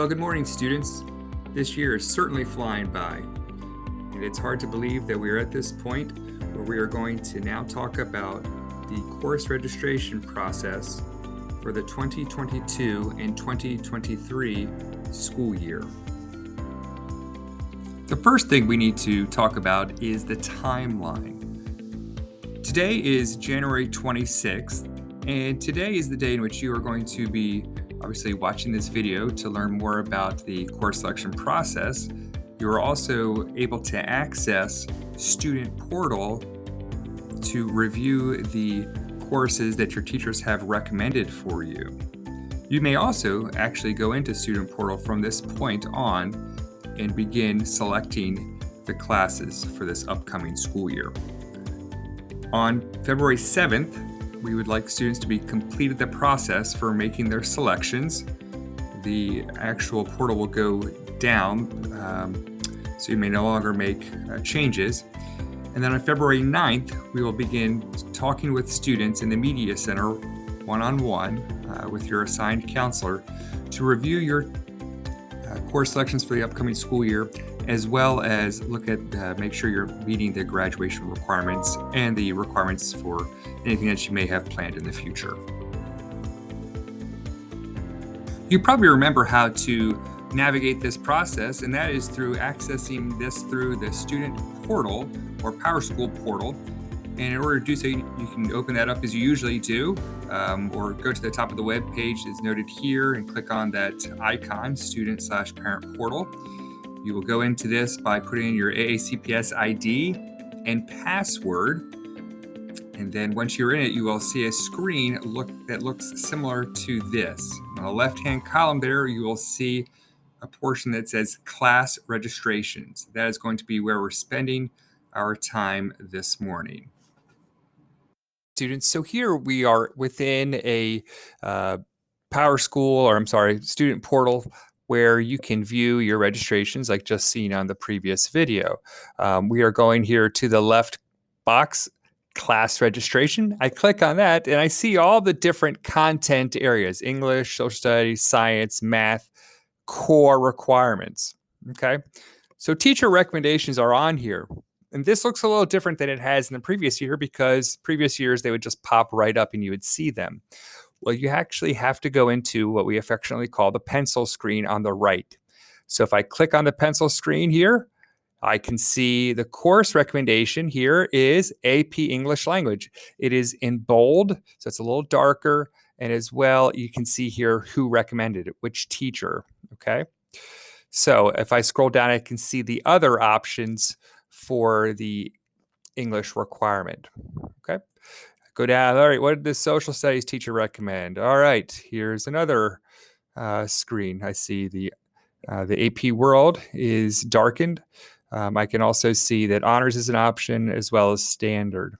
Well, good morning, students. This year is certainly flying by, and it's hard to believe that we are at this point where we are going to now talk about the course registration process for the 2022 and 2023 school year. The first thing we need to talk about is the timeline. Today is January 26th, and today is the day in which you are going to be obviously watching this video to learn more about the course selection process. You are also able to access Student Portal to review the courses that your teachers have recommended for you. You may also actually go into Student Portal from this point on and begin selecting the classes for this upcoming school year. On February 7th, we would like students to be completed the process for making their selections. The actual portal will go down, so you may no longer make changes. And then on February 9th, we will begin talking with students in the Media Center one-on-one with your assigned counselor to review your course selections for the upcoming school year, as well as look at make sure you're meeting the graduation requirements and the requirements for anything that you may have planned in the future. You probably remember how to navigate this process, and that is through accessing this through the Student Portal or PowerSchool Portal. And in order to do so, you can open that up as you usually do, or go to the top of the web page as noted here and click on that icon, Student/Parent Portal. You will go into this by putting in your AACPS ID and password. And then once you're in it, you will see a screen that looks similar to this. On the left-hand column there, you will see a portion that says Class Registrations. That is going to be where we're spending our time this morning. Students, so here we are within a Student Portal where you can view your registrations like just seen on the previous video. We are going here to the left box, Class Registration. I click on that and I see all the different content areas: English, Social Studies, Science, Math, core requirements. Okay, so teacher recommendations are on here. And this looks a little different than it has in the previous year, because previous years they would just pop right up and you would see them. Well, you actually have to go into what we affectionately call the pencil screen on the right. So if I click on the pencil screen here, I can see the course recommendation here is AP English Language. It is in bold, so it's a little darker. And as well, you can see here who recommended it, which teacher, okay? So if I scroll down, I can see the other options for the English requirement, okay? Go down, all right, what did the social studies teacher recommend? All right, here's another screen. I see the AP World is darkened. I can also see that honors is an option as well as standard.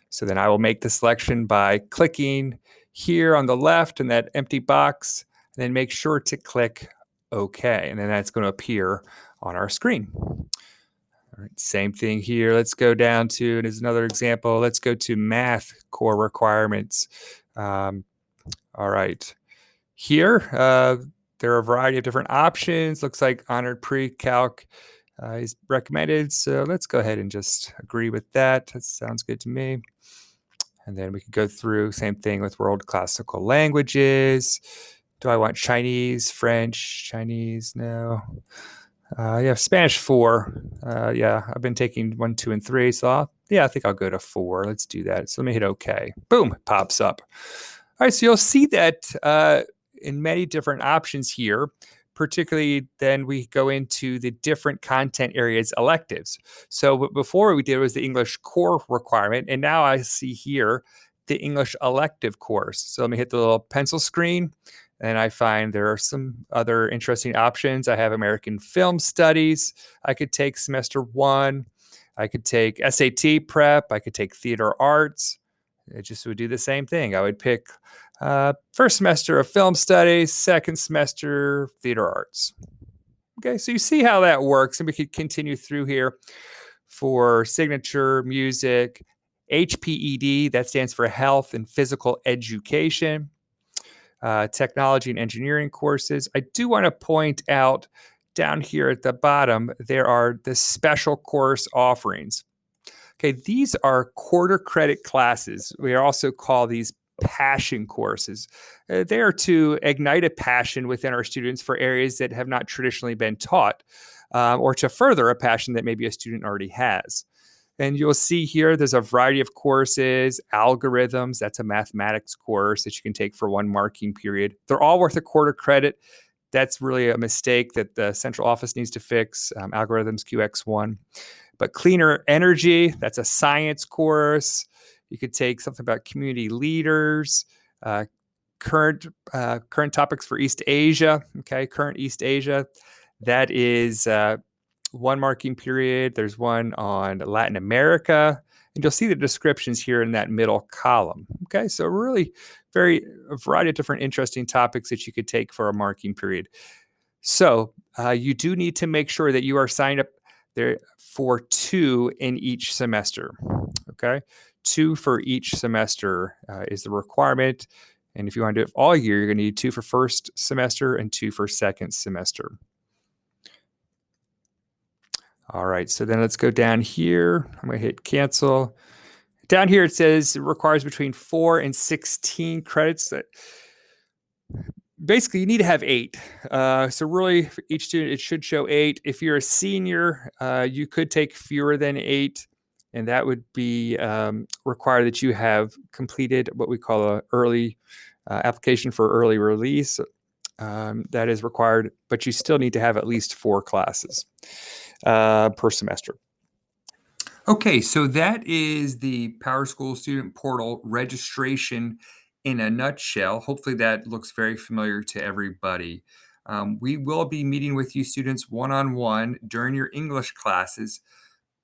So then I will make the selection by clicking here on the left in that empty box, and then make sure to click OK, and then that's going to appear on our screen. All right, same thing here. Let's go down to, and as another example, let's go to math core requirements. All right, here there are a variety of different options. Looks like honored pre-calc is recommended. So let's go ahead and just agree with that. That sounds good to me. And then we can go through, same thing with world classical languages. Do I want Chinese, French, Chinese? No. Yeah, Spanish 4. Yeah, I've been taking 1, 2, and 3. So I think I'll go to 4. Let's do that. So let me hit OK. Boom, it pops up. All right, so you'll see that in many different options here, particularly then we go into the different content areas electives. So before we did was the English core requirement, and now I see here the English elective course. So let me hit the little pencil screen. And I find there are some other interesting options. I have American Film Studies. I could take semester 1. I could take SAT prep. I could take theater arts. It just would do the same thing. I would pick first semester of film studies, second semester theater arts. Okay, so you see how that works. And we could continue through here for signature, music, HPED, that stands for Health and Physical Education. technology and engineering courses. I do want to point out down here at the bottom, there are the special course offerings. Okay, these are quarter credit classes. We also call these passion courses. They are to ignite a passion within our students for areas that have not traditionally been taught, or to further a passion that maybe a student already has. And you'll see here there's a variety of courses, algorithms, that's a mathematics course that you can take for one marking period. They're all worth a quarter credit. That's really a mistake that the central office needs to fix, algorithms QX1. But cleaner energy, that's a science course. You could take something about community leaders, current topics for East Asia. Okay, current East Asia. That is one marking period. There's one on Latin America. And you'll see the descriptions here in that middle column. Okay, so really a variety of different interesting topics that you could take for a marking period. So you do need to make sure that you are signed up there for 2 in each semester. Okay, 2 for each semester is the requirement. And if you want to do it all year, you're going to need 2 for first semester and 2 for second semester. All right, so then let's go down here. I'm going to hit cancel. Down here it says it requires between 4 and 16 credits. Basically, you need to have 8. So really, for each student, it should show 8. If you're a senior, you could take fewer than 8, and that would be required that you have completed what we call an early application for early release. That is required, but you still need to have at least 4 classes per semester. Okay, so that is the PowerSchool Student Portal registration in a nutshell. Hopefully that looks very familiar to everybody. We will be meeting with you students one-on-one during your English classes,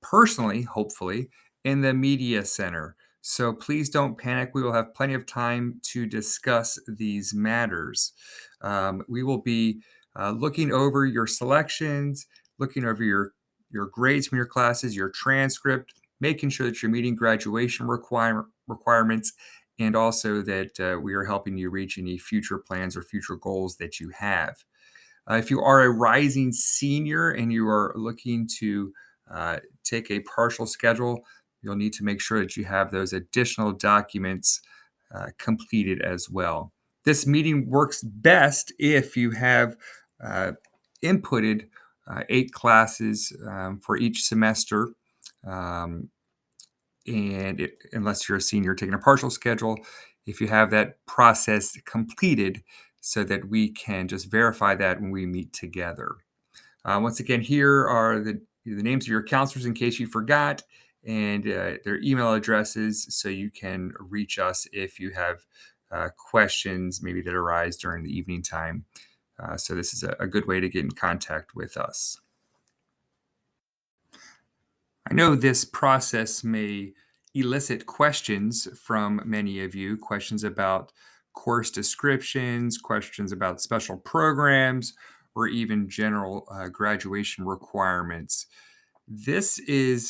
personally, hopefully, in the Media Center. So please don't panic. We will have plenty of time to discuss these matters. We will be looking over your selections, looking over your grades from your classes, your transcript, making sure that you're meeting graduation requirements, and also that we are helping you reach any future plans or future goals that you have. If you are a rising senior and you are looking to take a partial schedule, you'll need to make sure that you have those additional documents completed as well. This meeting works best if you have inputted 8 classes for each semester. And unless you're a senior taking a partial schedule, if you have that process completed so that we can just verify that when we meet together. Once again, here are the names of your counselors in case you forgot, and their email addresses so you can reach us if you have questions maybe that arise during the evening time. So this is a good way to get in contact with us. I know this process may elicit questions from many of you, questions about course descriptions, questions about special programs, or even general graduation requirements. These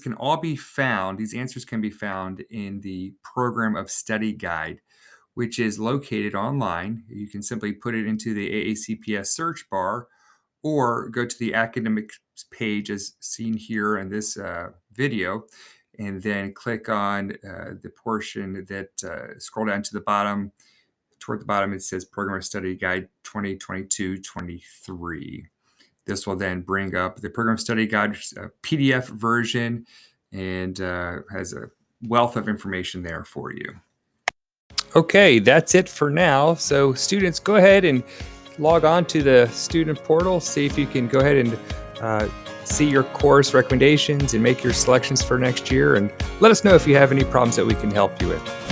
can all be found, these answers can be found in the Program of Study Guide, which is located online. You can simply put it into the AACPS search bar or go to the academics page as seen here in this video, and then click on the portion that scroll down to the bottom. Toward the bottom, it says Program of Study Guide 2022-23. This will then bring up the Program Study Guide PDF version and has a wealth of information there for you. Okay, that's it for now. So students, go ahead and log on to the student portal, see if you can go ahead and see your course recommendations and make your selections for next year, and let us know if you have any problems that we can help you with.